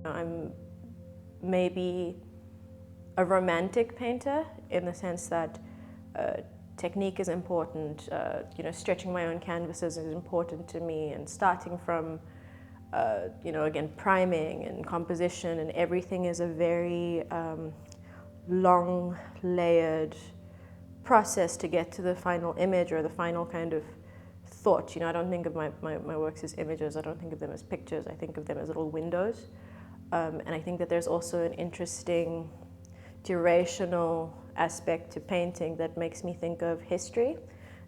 I'm maybe a romantic painter in the sense that technique is important, stretching my own canvases is important to me, and starting from, again, priming and composition and everything is a very long, layered process to get to the final image or the final kind of thought. I don't think of my works as images, I don't think of them as pictures, I think of them as little windows. And I think that there's also an interesting durational aspect to painting that makes me think of history.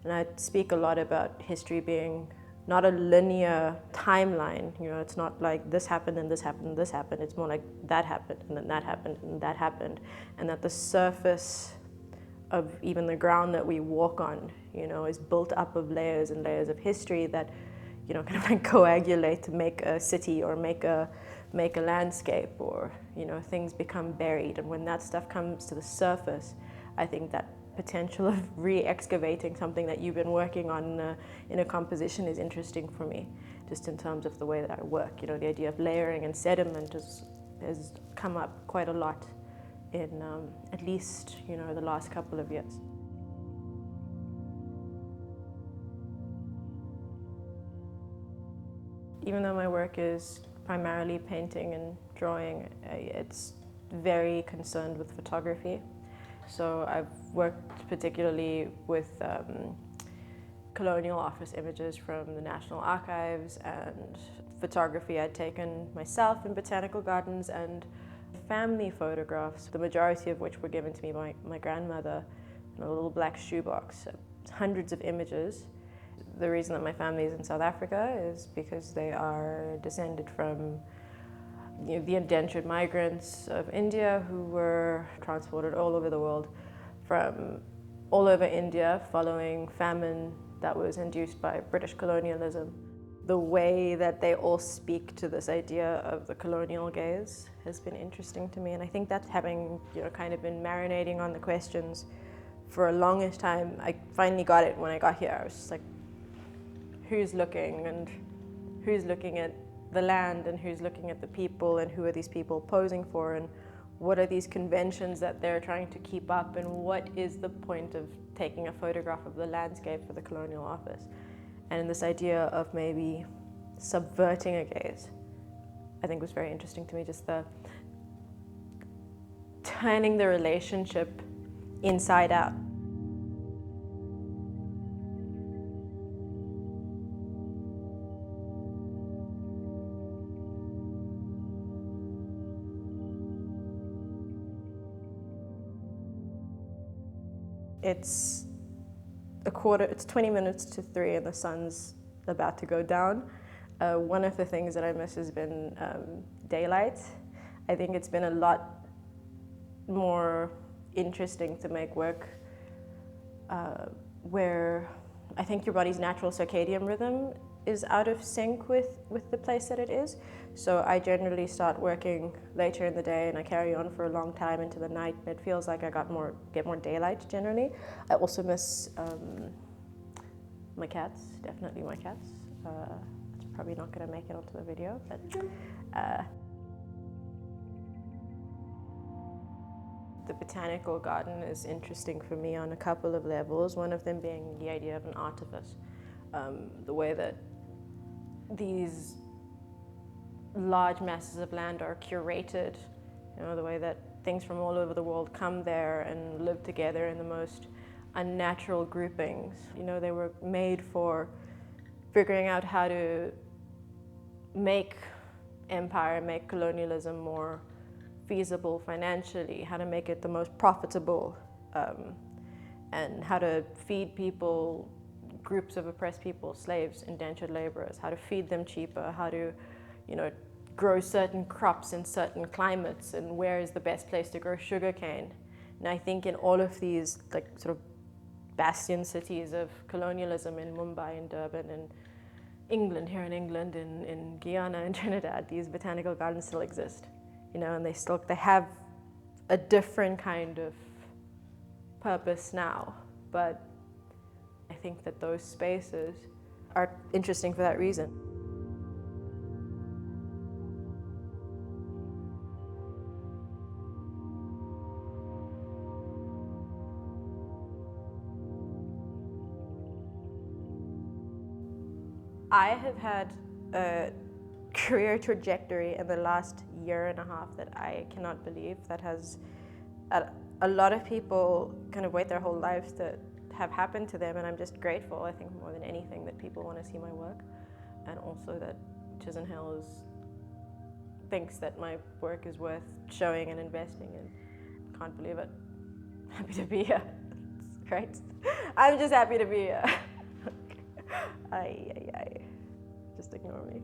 And I speak a lot about history being not a linear timeline. It's not like this happened and this happened and this happened. It's more like that happened and then that happened and that happened. And that the surface of even the ground that we walk on, is built up of layers and layers of history that, kind of like coagulate to make a city or make a landscape, or things become buried. And when that stuff comes to the surface, I think that potential of re-excavating something that you've been working on in a composition is interesting for me, just in terms of the way that I work. The idea of layering and sediment has come up quite a lot in at least the last couple of years. Even though my work is primarily painting and drawing, it's very concerned with photography. So I've worked particularly with Colonial office images from the National Archives and photography I'd taken myself in botanical gardens, and family photographs, the majority of which were given to me by my grandmother in a little black shoebox. Hundreds of images. The reason that my family is in South Africa is because they are descended from the indentured migrants of India who were transported all over the world, from all over India following famine that was induced by British colonialism. The way that they all speak to this idea of the colonial gaze has been interesting to me, and I think that's having kind of been marinating on the questions for a longish time. I finally got it when I got here. I was just like, who's looking, and who's looking at the land, and who's looking at the people, and who are these people posing for, and what are these conventions that they're trying to keep up, and what is the point of taking a photograph of the landscape for the Colonial office? And this idea of maybe subverting a gaze, I think was very interesting to me, just the turning the relationship inside out. It's 20 minutes to 3 and the sun's about to go down. One of the things that I miss has been daylight. I think it's been a lot more interesting to make work where I think your body's natural circadian rhythm is out of sync with the place that it is. So I generally start working later in the day and I carry on for a long time into the night, and it feels like I get more daylight generally. I also miss my cats, definitely my cats. It's probably not going to make it onto the video, but the botanical garden is interesting for me on a couple of levels, one of them being the idea of an artifice. The way that these large masses of land are curated, the way that things from all over the world come there and live together in the most unnatural groupings. They were made for figuring out how to make empire, make colonialism more feasible financially, how to make it the most profitable, and how to feed people, groups of oppressed people, slaves, indentured laborers, how to feed them cheaper, how to grow certain crops in certain climates, and where is the best place to grow sugarcane. And I think in all of these sort of bastion cities of colonialism, in Mumbai and Durban and England, here in England, in Guyana and Trinidad, these botanical gardens still exist, and they have a different kind of purpose now. But I think that those spaces are interesting for that reason. I have had a career trajectory in the last year and a half that I cannot believe, that has a lot of people kind of wait their whole lives to have happened to them, and I'm just grateful, I think, more than anything, that people want to see my work, and also that Chisenhale thinks that my work is worth showing and investing in. Can't believe it. Happy to be here. It's great. I'm just happy to be here. Just ignore me.